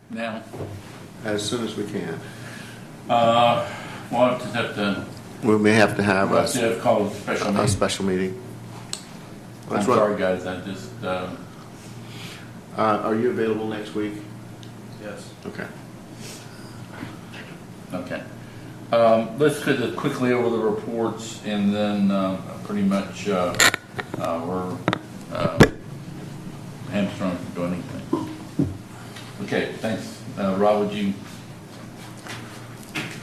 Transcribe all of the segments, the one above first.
Now, As soon as we can. we'll just have to, We may have to have we'll have to call a special a meeting. special meeting. I'm That's what- sorry, guys, I just, Are you available next week? Yes. Okay. okay. Let's go quickly over the reports, and then pretty much we're hamstrung from doing anything. Okay, thanks. Rob, would you?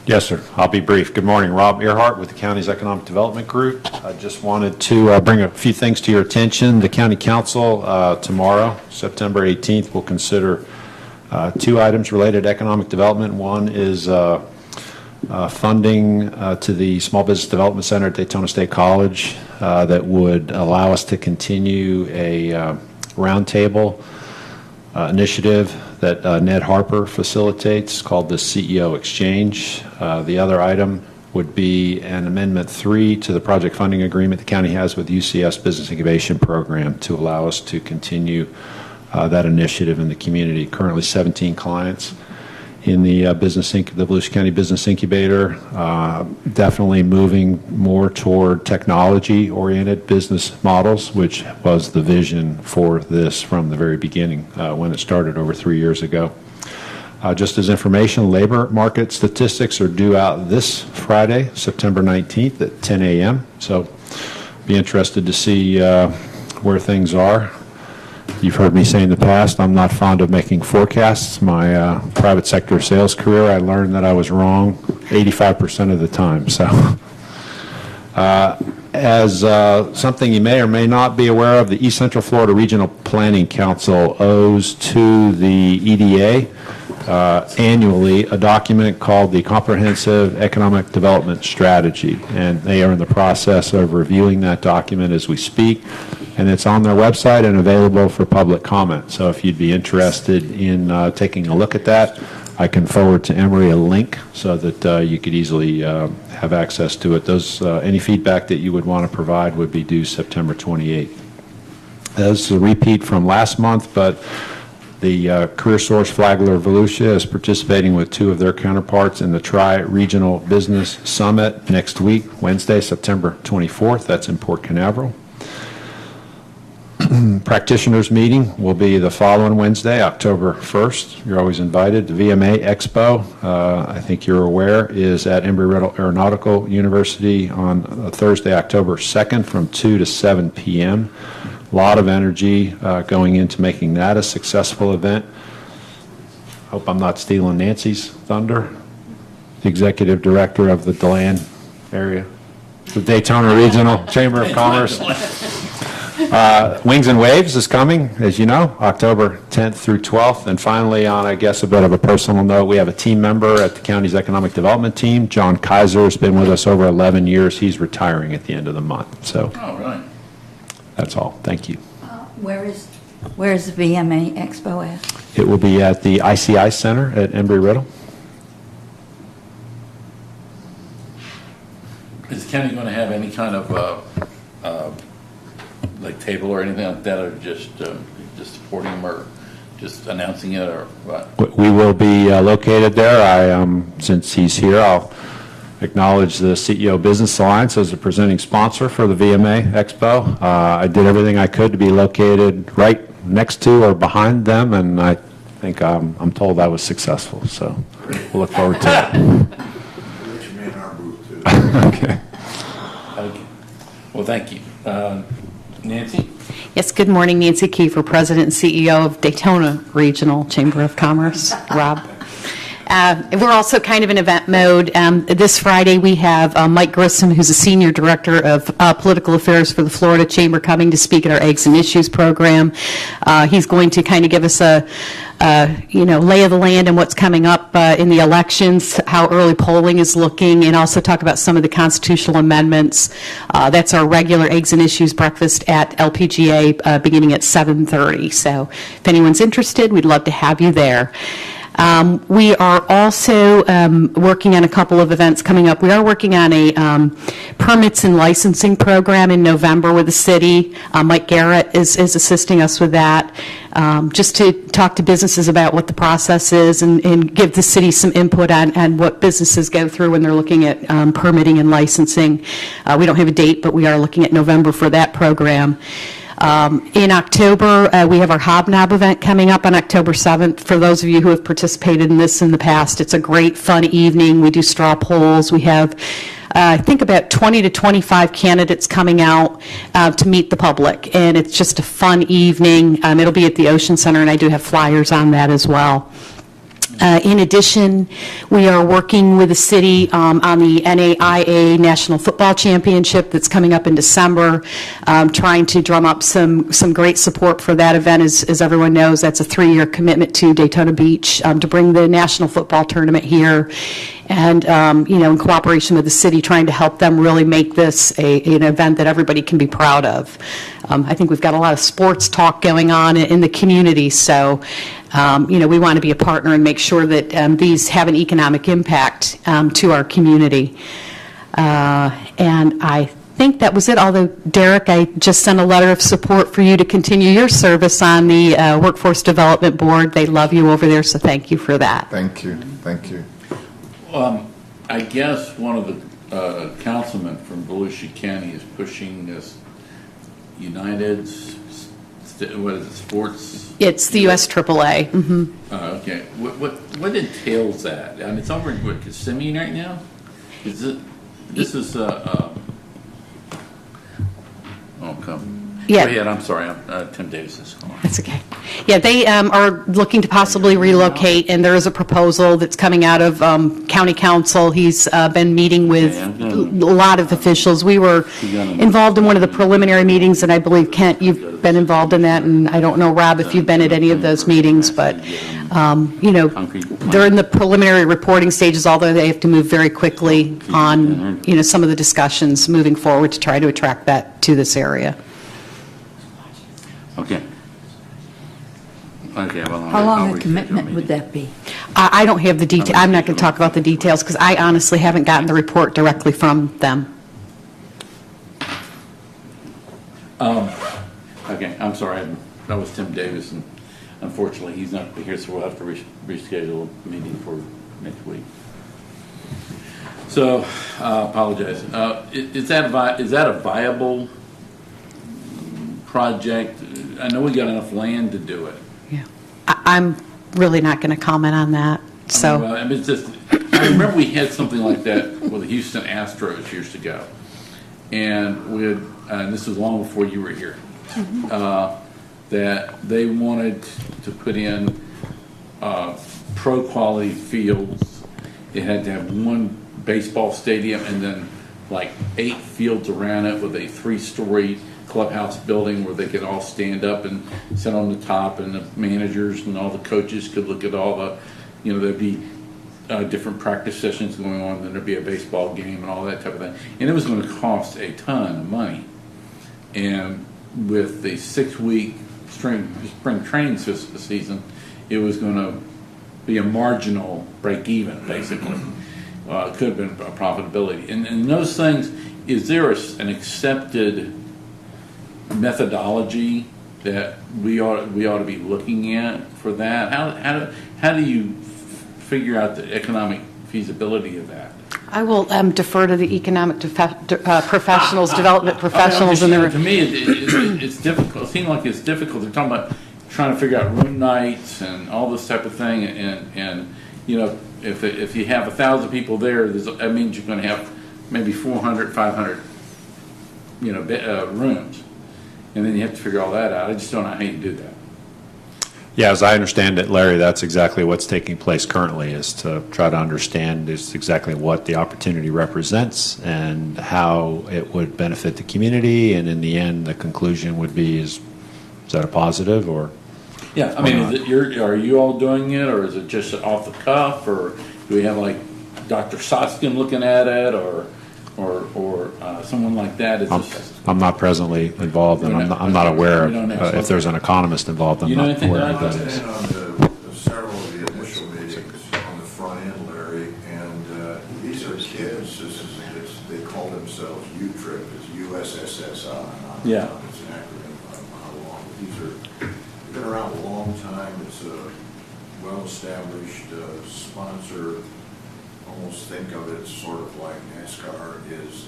Yes, sir. I'll be brief. Good morning. Rob Earhart with the county's Economic Development Group. I just wanted to bring a few things to your attention. The County Council tomorrow, September 18th, will consider two items related to economic development. One is funding to the Small Business Development Center at Daytona State College that would allow us to continue a roundtable initiative that Ned Harper facilitates called the CEO Exchange. The other item would be an Amendment 3 to the project funding agreement the county has with UCS Business Incubation Program to allow us to continue that initiative in the community. Currently 17 clients in the the Volusia County Business Incubator, definitely moving more toward technology-oriented business models, which was the vision for this from the very beginning when it started over 3 years ago. Just as information, labor market statistics are due out this Friday, September 19th at 10 a.m. So be interested to see where things are. You've heard me say in the past, I'm not fond of making forecasts. My private sector sales career, I learned that I was wrong 85% of the time. So, as something you may or may not be aware of, the East Central Florida Regional Planning Council owes to the EDA annually a document called the Comprehensive Economic Development Strategy, and they are in the process of reviewing that document as we speak, and it's on their website and available for public comment. So if you'd be interested in taking a look at that, I can forward to Emery a link so that you could easily have access to it. Any feedback that you would want to provide would be due September 28th. This is a repeat from last month, but the CareerSource Flagler Volusia is participating with two of their counterparts in the Tri-Regional Business Summit next week, Wednesday, September 24th. That's in Port Canaveral. Practitioners meeting will be the following Wednesday, October 1st. You're always invited. The VMA Expo, I think you're aware, is at Embry-Riddle Aeronautical University on Thursday, October 2nd from 2 to 7 p.m. A lot of energy going into making that a successful event. Hope I'm not stealing Nancy's thunder, the executive director of the DeLand area, the Daytona Regional Chamber of Commerce. Wings and Waves is coming, as you know, October 10th through 12th. And finally, on, I guess, a bit of a personal note, we have a team member at the county's economic development team. John Kaiser has been with us over 11 years. He's retiring at the end of the month. So that's all. Thank you. Where is the VMA Expo at? It will be at the ICI Center at Embry-Riddle. Is the county going to have any kind of like table or anything like that, or just supporting them, or just announcing it, or what? We will be located there. Since he's here, I'll acknowledge the CEO Business Alliance as a presenting sponsor for the VMA Expo. I did everything I could to be located right next to or behind them, and I think I'm told I was successful. So we'll look forward to it. Okay. Okay. Well, thank you. Nancy? Yes, good morning. Nancy Kiefer, President and CEO of Daytona Regional Chamber of Commerce. Rob. We're also kind of in event mode. This Friday we have Mike Grissom, who's a Senior Director of Political Affairs for the Florida Chamber, coming to speak at our Eggs and Issues program. He's going to kind of give us a lay of the land and what's coming up in the elections, how early polling is looking, and also talk about some of the constitutional amendments. That's our regular Eggs and Issues breakfast at LPGA beginning at 7:30. So if anyone's interested, we'd love to have you there. We are also working on a couple of events coming up. We are working on a permits and licensing program in November with the city. Mike Garrett is assisting us with that, just to talk to businesses about what the process is and give the city some input on what businesses go through when they're looking at permitting and licensing. We don't have a date, but we are looking at November for that program. In October, we have our Hobnob event coming up on October 7th. For those of you who have participated in this in the past, it's a great, fun evening. We do straw polls. We have, I think, about 20 to 25 candidates coming out to meet the public, and it's just a fun evening. It'll be at the Ocean Center, and I do have flyers on that as well. In addition, we are working with the city on the NAIA National Football Championship that's coming up in December, trying to drum up some great support for that event. As everyone knows, that's a 3-year commitment to Daytona Beach to bring the National Football Tournament here, and in cooperation with the city, trying to help them really make this an event that everybody can be proud of. I think we've got a lot of sports talk going on in the community, so we want to be a partner and make sure that these have an economic impact to our community. And I think that was it, although, Derek, I just sent a letter of support for you to continue your service on the Workforce Development Board. They love you over there, so thank you for that. Thank you, thank you. I guess one of the councilmen from Volusia County is pushing this United, what is it, sports? It's the US AAA. Mm-hmm. Okay. What entails that? I mean, it's over in Kissimmee right now? This is come. Yeah. Go ahead, I'm sorry. Tim Davis is calling. That's okay. Yeah, they are looking to possibly relocate, and there is a proposal that's coming out of county council. He's been meeting with a lot of officials. We were involved in one of the preliminary meetings, and I believe, Kent, you've been involved in that, and I don't know, Rob, if you've been at any of those meetings, but, they're in the preliminary reporting stages, although they have to move very quickly on, some of the discussions moving forward to try to attract that to this area. Okay. Okay, well, How long a commitment would that be? I don't have the detail. I'm not going to talk about the details because I honestly haven't gotten the report directly from them. Okay, I'm sorry. That was Tim Davis, and unfortunately, he's not here, so we'll have to reschedule a meeting for next week. So, apologize. Is that a viable project? I know we got enough land to do it. Yeah, I'm really not going to comment on that. So, I mean, it's just, I remember we had something like that with the Houston Astros years ago, and we had, and this was long before you were here, that they wanted to put in pro quality fields. It had to have one baseball stadium and then like 8 fields around it with a 3-story clubhouse building where they could all stand up and sit on the top, and the managers and all the coaches could look at all the, there'd be different practice sessions going on, then there'd be a baseball game and all that type of thing. And it was going to cost a ton of money. And with the 6-week spring training season, it was going to be a marginal break even, basically. It could have been a profitability. And those things, is there an accepted methodology that we ought to be looking at for that? How do you figure out the economic feasibility of that? I will defer to the economic professionals, development professionals, and to me, it's difficult. It seems like it's difficult. They're talking about trying to figure out room nights and all this type of thing, and if you have 1,000 people there, that means you're going to have maybe 400, 500, rooms. And then you have to figure all that out. I just don't know how you do that. Yeah, as I understand it, Larry, that's exactly what's taking place currently, is to try to understand is exactly what the opportunity represents and how it would benefit the community, and in the end, the conclusion would be, is that a positive, or? Yeah, I mean, are you all doing it, or is it just off the cuff, or do we have like Dr. Soskin looking at it, or someone like that? I'm not presently involved, and I'm not aware of if there's an economist involved. I'm not aware of that is. On several of the initial meetings, themselves U-Trip, is USSSI. Yeah. It's an acronym, I don't know how long, but they've been around a long time. It's a well-established sponsor. Almost think of it sort of like NASCAR is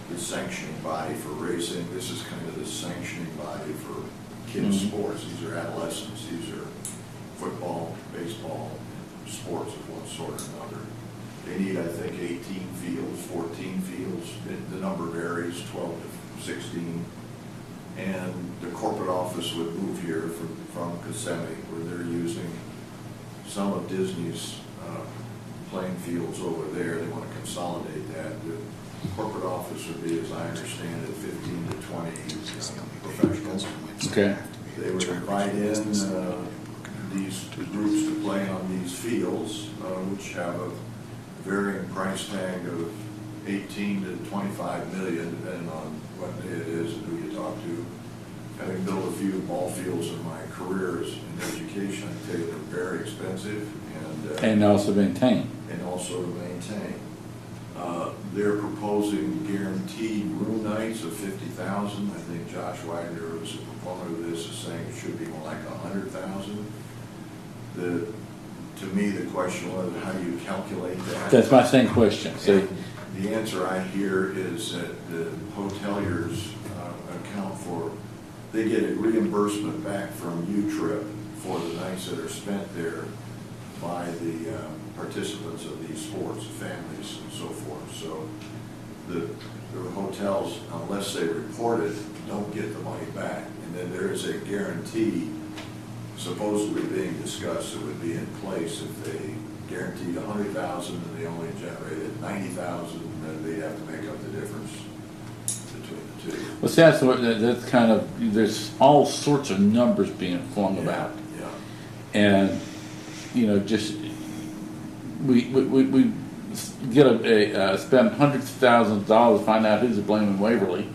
the sanctioning body for racing. This is kind of the sanctioning body for kids' sports. These are adolescents. These are football, baseball, sports of one sort or another. They need, I think, 18 fields, 14 fields. The number varies, 12 to 16. And the corporate office would move here from Kissimmee, where they're using some of Disney's playing fields over there. They want to consolidate that. The corporate office would be, as I understand it, 15 to 20 professionals. Okay. They would invite in these groups to play on these fields, which have a varying price tag of 18 to 25 million, depending on what day it is and who you talk to. Having built a few ball fields in my careers in education, I tell you they're very expensive And also maintain. and also to maintain. They're proposing guaranteed room nights of 50,000. I think Josh Wagner, who's a proponent of this, is saying it should be more like 100,000. To me, the question was, how do you calculate that? That's my same question. So, The answer I hear is that the hoteliers account for, they get a reimbursement back from U-Trip for the nights that are spent there by the participants of these sports, families and so forth. So the hotels, unless they report it, don't get the money back. And then there is a guarantee supposedly being discussed that would be in place if they guaranteed 100,000 and they only generated 90,000, then they'd have to make up the difference between the two. well, see, that's kind of, there's all sorts of numbers being flung about. Yeah. And, you know, just, we get spend hundreds of thousands of dollars to find out who's to blame in Waverly,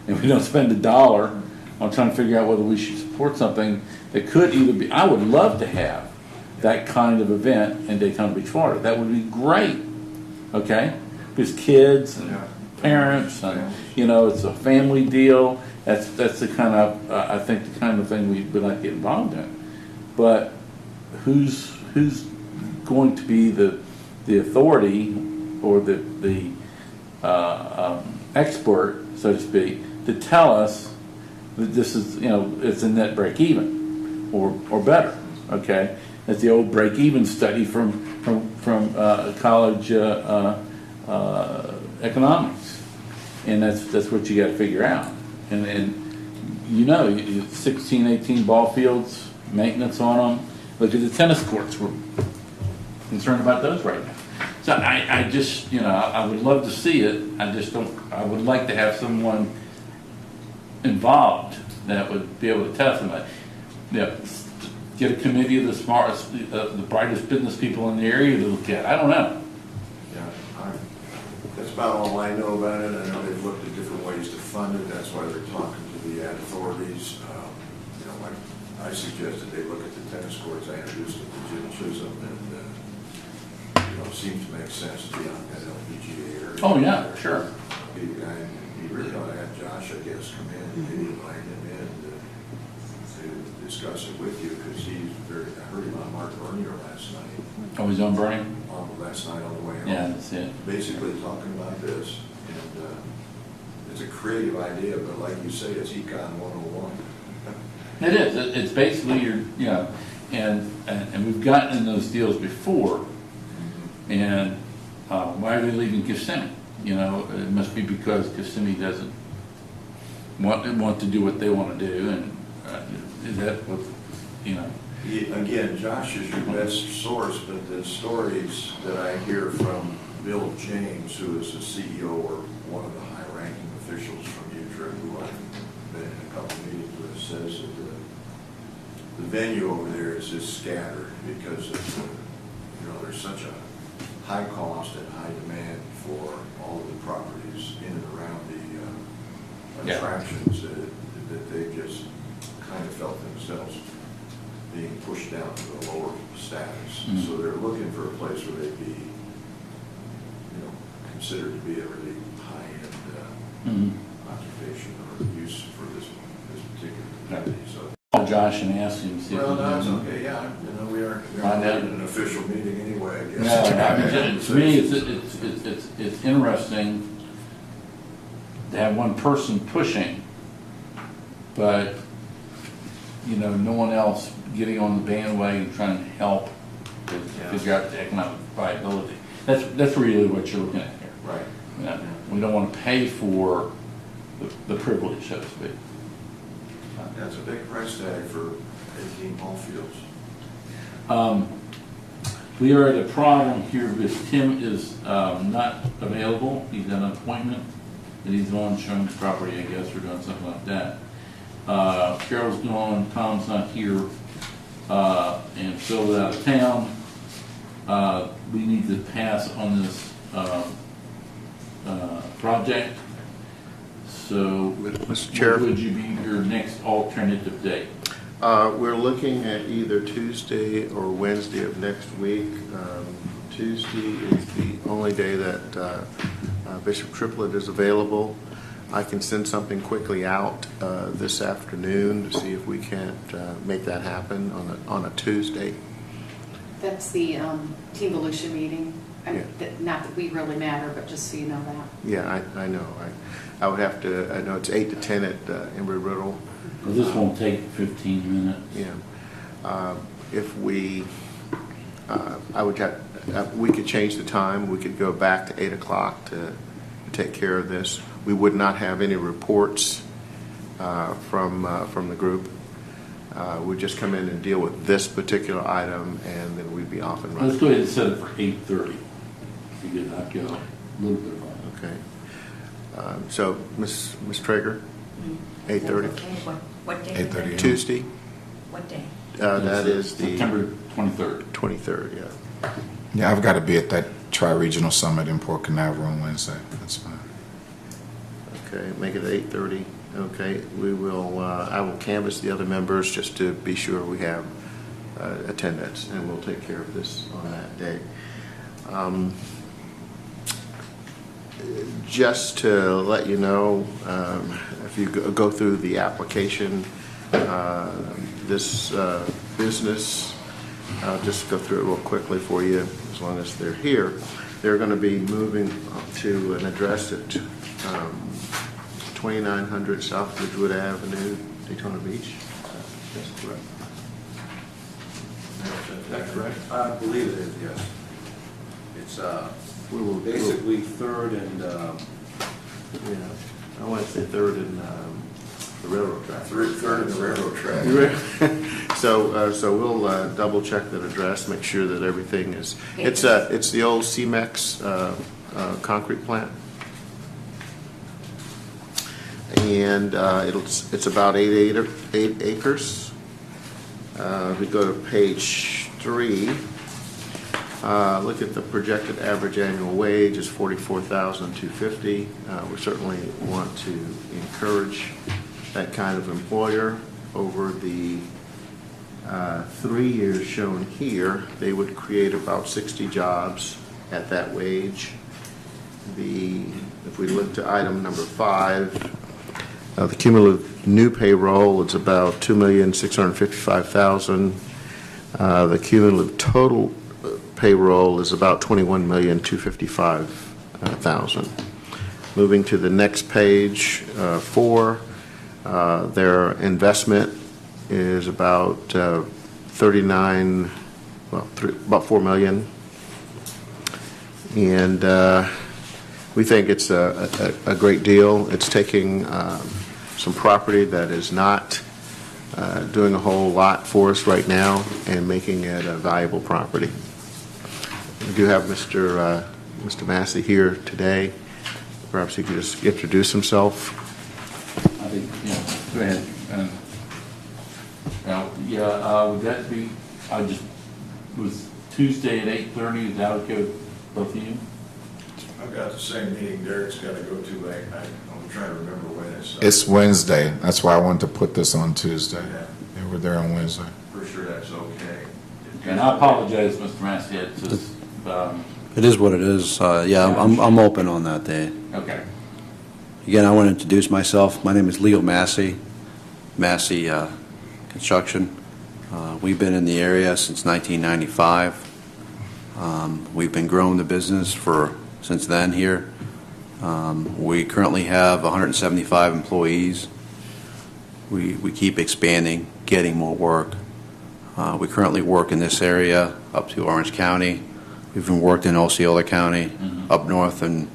and we don't spend $1 on trying to figure out whether we should support something that could either be, I would love to have that kind of event in Daytona Beach, Florida. That would be great, okay? Because kids and parents, and, you know, it's a family deal. That's the kind of, I think, the kind of thing we'd like to get involved in. But who's going to be the authority or the expert, so to speak, to tell us that this is, you know, it's a net break even or better, okay? That's the old break even study from college economics, and that's what you got to figure out. And you know, 16, 18 ball fields, maintenance on them. Look at the tennis courts. We're concerned about those right now. So I just, you know, I would love to see it. I just don't. I would like to have someone involved that would be able to tell somebody. Yeah, get a committee of the smartest, the brightest business people in the area to look at. I don't know. Yeah, that's about all I know about it. I know they've looked at different ways to fund it. That's why they're talking to the ad authorities. You know, like I suggested, they look at the tennis courts. I introduced them to Jim Chisholm, and you know, it seems to make sense to be on that LPGA area. Oh yeah, sure. Be the guy, he really ought to have Josh, I guess, come in and maybe invite him in to discuss it with you, because he's very. I heard him on Mark Bernier last night. Oh, he's on Bernie? Last night on the way home. Yeah, that's it. Basically talking about this, and it's a creative idea, but like you say, it's Econ 101. It is. It's basically your, you know, and we've gotten in those deals before, and why are they leaving Kissimmee? You know, it must be because Kissimmee doesn't want to do what they want to do, and is that what, you know? Again, Josh is your best source, but the stories that I hear from Bill James, who is the CEO or one of the high-ranking officials from U-Trip, who I've been in a couple meetings with, says that the venue over there is just scattered because of you know, there's such a high cost and high demand for all of the properties in and around the attractions that they just kind of felt themselves being pushed down to a lower status. Mm-hmm. So they're looking for a place where they'd be, you know, considered to be a really high-end Mhm. occupation or use for this particular community, so. Call Josh and ask him, see if Well, he no, knows. it's okay, yeah, we aren't I know. in an official meeting anyway, I No, guess. I mean, to me, it's interesting to have one person pushing, but, you know, no one else getting on the bandwagon trying to help to figure out the economic viability. That's really what you're looking at here. Right. You know, we don't want to pay for the privilege, so to speak. That's a big price tag for 18 ball fields. We are at a problem here because Tim is not available. He's got an appointment that he's on, showing the property, I guess, or doing something like that. Carol's gone, Tom's not here, and Phil's out of town. We need to pass on this project. So, Mr. Chair? what would you be your next alternative date? We're looking at either Tuesday or Wednesday of next week. Tuesday is the only day that Bishop Triplett is available. I can send something quickly out this afternoon to see if we can't make that happen on a Tuesday. That's the Team Volusia meeting. Yeah. Not that we really matter, but just so you know that. Yeah, I know. I would have to, I know it's 8 to 10 at Embry-Riddle. Well, this won't take 15 minutes. Yeah. If we, I would have, we could change the time. We could go back to 8 o'clock to take care of this. We would not have any reports from the group. We'd just come in and deal with this particular item, and then we'd be off and running. Let's go ahead and set it for 8:30. Because I've got a little bit of on. Okay. So, Ms. Traeger, 8:30? Okay, what day? 8:30. Tuesday? What day? That is the September 23rd. 23rd, yeah. Yeah, I've got to be at that Tri-Regional Summit in Port Canaveral on Wednesday. That's fine. Okay, make it 8:30. Okay, we will, I will canvass the other members just to be sure we have attendance, and we'll take care of this on that day. Just to let you know, if you go through the application, this business, I'll just go through it real quickly for you, as long as they're here. They're going to be moving to an address at 2900 South Ridgewood Avenue, Daytona Beach. That's correct. Is that correct? I believe it is, yes. It's basically Third and, Yeah, I want to say third and the railroad track. Third in the railroad track. So we'll double check that address, make sure that everything is, it's the old CEMEX concrete plant. And it's about 8 acres. If we go to page 3, look at the projected average annual wage is $44,250. We certainly want to encourage that kind of employer. Over the 3 years shown here, they would create about 60 jobs at that wage. If we look to item number 5, the cumulative new payroll is about $2,655,000. The cumulative total payroll is about $21,255,000. Moving to the next page, 4, their investment is about about $4 million, and we think it's a great deal. It's taking some property that is not doing a whole lot for us right now and making it a valuable property. We do have Mr. Massey here today. Perhaps he could just introduce himself. I think, go ahead. Would that be, was Tuesday at 8:30, is that okay with both of you? I've got the same meeting Derek's got to go to, I'm trying to remember when it's. It's Wednesday. That's why I wanted to put this on Tuesday. Yeah. They were there on Wednesday. For sure that's okay. And I apologize, Mr. Massey, it's just, It is what it is. Yeah, I'm open on that day. Okay. Again, I want to introduce myself. My name is Leo Massey, Massey Construction. We've been in the area since 1995. We've been growing the business since then here. We currently have 175 employees. We keep expanding, getting more work. We currently work in this area up to Orange County. We've been worked in Osceola County, up north, and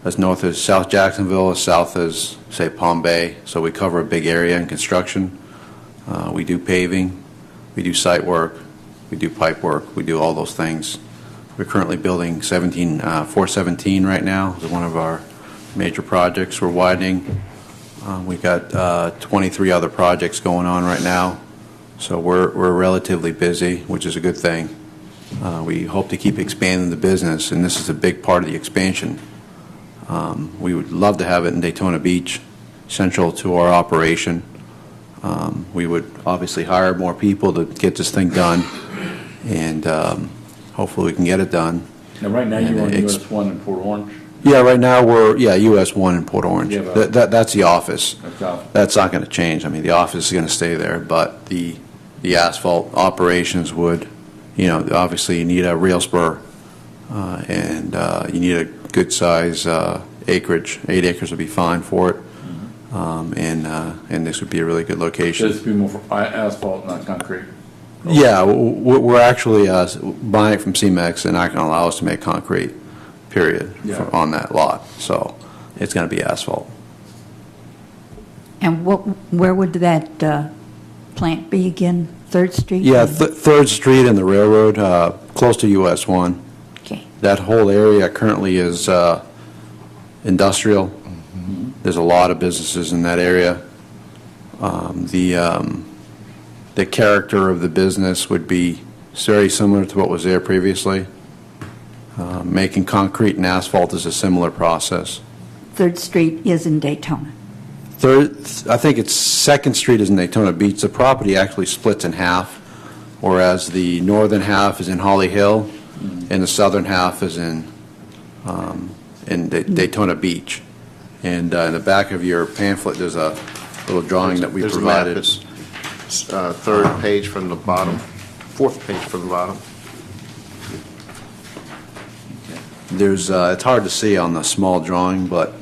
as north as South Jacksonville, as south as, say, Palm Bay. So we cover a big area in construction. We do paving, we do site work, we do pipe work, we do all those things. We're currently building 417 right now. It's one of our major projects. We're widening. We've got 23 other projects going on right now. So we're relatively busy, which is a good thing. We hope to keep expanding the business, and this is a big part of the expansion. We would love to have it in Daytona Beach, central to our operation. We would obviously hire more people to get this thing done, and hopefully we can get it done. Now, right now, you're on And US 1 in Port Orange? Yeah, right now we're, US 1 in Port Orange. Yeah, but- That's the office. That's awesome. That's not going to change. I mean, the office is going to stay there, but the asphalt operations would, obviously you need a rail spur, and you need a good size acreage. 8 acres would be fine for it. And this would be a really good location. This would be more for asphalt, not concrete. Yeah, we're actually buying it from CEMEX, and not going to allow us to make concrete, period, Yeah. on that lot. So it's going to be asphalt. And where would that plant be again? 3rd Street? Yeah, 3rd Street and the railroad, close to US 1. Okay. That whole area currently is industrial. There's a lot of businesses in that area. The character of the business would be very similar to what was there previously. Making concrete and asphalt is a similar process. 3rd Street is in Daytona. I think it's 2nd Street is in Daytona Beach. The property actually splits in half, whereas the northern half is in Holly Hill, and the southern half is in Daytona Beach. And in the back of your pamphlet, there's a little drawing that we There's a map. provided. It's 3rd page from the bottom, 4th page from the bottom. There's, it's hard to see on the small drawing, but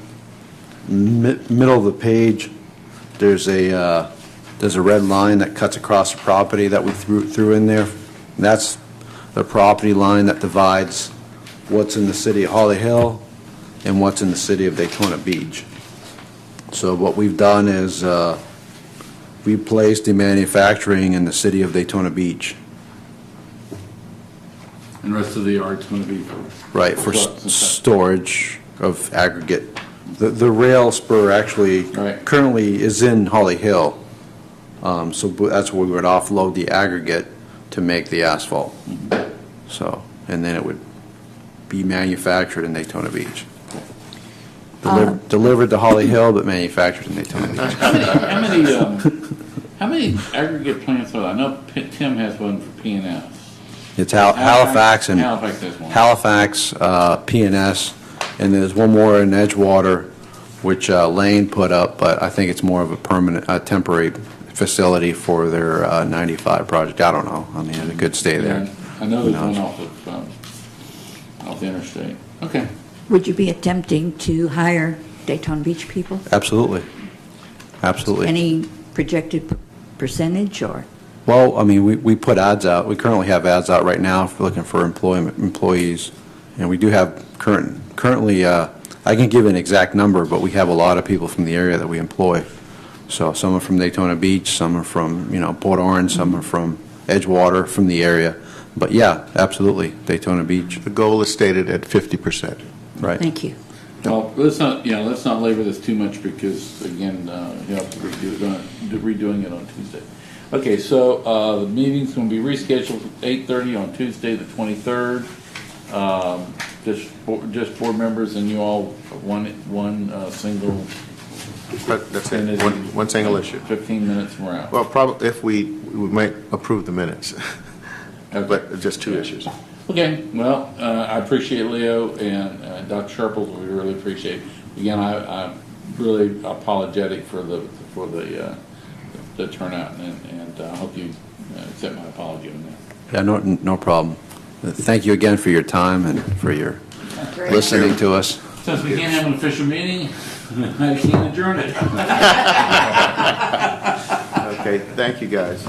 middle of the page, there's a red line that cuts across the property that we threw in there. And that's the property line that divides what's in the city of Holly Hill and what's in the city of Daytona Beach. So what we've done is we placed the manufacturing in the city of Daytona Beach. And the rest of the yard's going to be for... Right, for trucks and stuff. storage of aggregate. The rail spur actually Right. currently is in Holly Hill. So that's where we would offload the aggregate to make the asphalt. So, and then it would be manufactured in Daytona Beach. Delivered to Holly Hill, but manufactured in Daytona Beach. How many aggregate plants are there? I know Tim has one for P&S. It's Halifax and Halifax has one. Halifax, P&S, and there's one more in Edgewater, which Lane put up, but I think it's more of a permanent, temporary facility for their 95 project. I don't know. I mean, it could stay there. Yeah, I know there's Who one knows? off the interstate. Okay. Would you be attempting to hire Daytona Beach people? Absolutely. Absolutely. Any projected percentage or? Well, I mean, we put ads out. We currently have ads out right now for looking for employees. And we do have currently, I can give an exact number, but we have a lot of people from the area that we employ. So some are from Daytona Beach, some are from, Port Orange, some are from Edgewater, from the area. But yeah, absolutely, Daytona Beach. The goal is stated at 50%. Right. Thank you. Well, let's not labor this too much because, again, you have to redoing it on Tuesday. Okay, so the meeting's going to be rescheduled at 8:30 on Tuesday, the 23rd. Just board members and you all, one single. That's it, one single issue. 15 minutes and we're out. Well, probably if we might approve the minutes, Okay. but just 2 Yeah. issues. Okay, well, I appreciate Leo and Dr. Sharples, we really appreciate. Again, I'm really apologetic for the turnout, and I hope you accept my apology on that. Yeah, no problem. Thank you again for your time and for your listening to us. Since we can't have an official meeting, I can't adjourn it. Okay, thank you, guys.